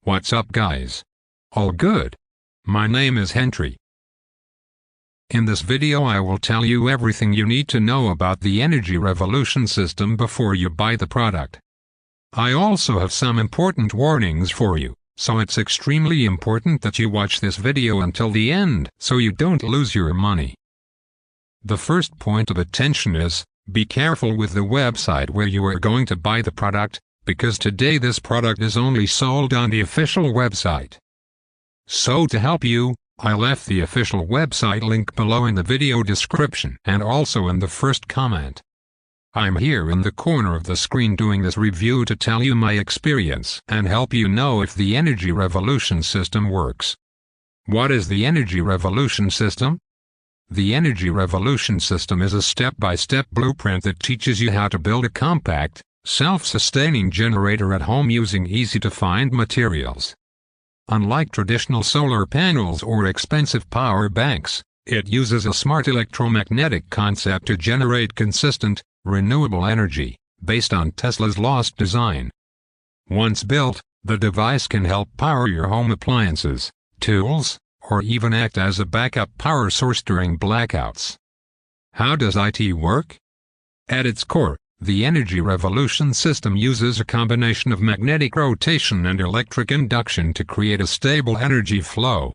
What's up, guys? All good? My name is Henry. In this video I will tell you everything you need to know about the energy revolution system before you buy the product. I also have some important warnings for you, so it's extremely important that you watch this video until the end so you don't lose your money. The first point of attention is, be careful with the website where you are going to buy the product, because today this product is only sold on the official website. So to help you, I left the official website link below in the video description and also in the first comment. I'm here in the corner of the screen doing this review to tell you my experience and help you know if the energy revolution system works. What is the energy revolution system? The energy revolution system is a step-by-step blueprint that teaches you how to build a compact, self-sustaining generator at home using easy-to-find materials. Unlike traditional solar panels or expensive power banks, it uses a smart electromagnetic concept to generate consistent, renewable energy, based on Tesla's law's design. Once built, the device can help power your home appliances, tools, or even act as a backup power source during blackouts. How does IT work? At its core, the energy revolution system uses a combination of magnetic rotation and electric induction to create a stable energy flow.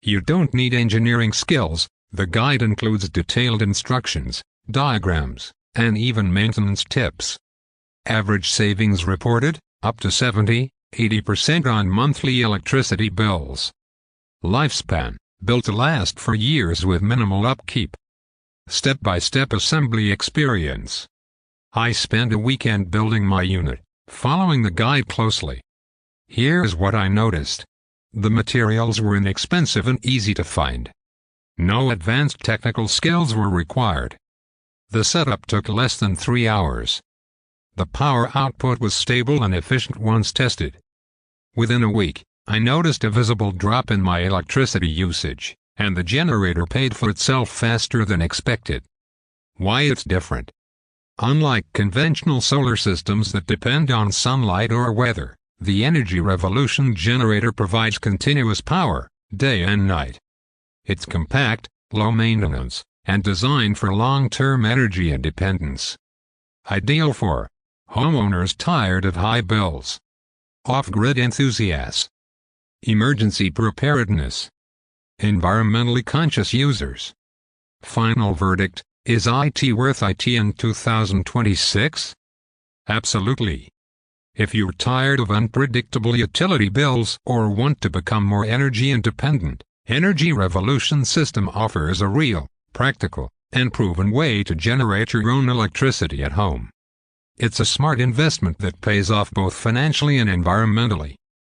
You don't need engineering skills. The guide includes detailed instructions, diagrams, and even maintenance tips. Average savings reported, up to 70–80% on monthly electricity bills. Lifespan, built to last for years with minimal upkeep. Step-by-step assembly experience. I spent a weekend building my unit, following the guide closely. Here's what I noticed. The materials were inexpensive and easy to find. No advanced technical skills were required. The setup took less than 3 hours. The power output was stable and efficient once tested. Within a week, I noticed a visible drop in my electricity usage, and the generator paid for itself faster than expected. Why it's different? Unlike conventional solar systems that depend on sunlight or weather, the energy revolution generator provides continuous power, day and night. It's compact, low maintenance, and designed for long-term energy independence. Ideal for homeowners tired of high bills, off-grid enthusiasts, emergency preparedness, environmentally conscious users. Final verdict: is IT worth it in 2026? Absolutely. If you're tired of unpredictable utility bills or want to become more energy independent, Energy Revolution System offers a real, practical, and proven way to generate your own electricity at home. It's a smart investment that pays off both financially and environmentally.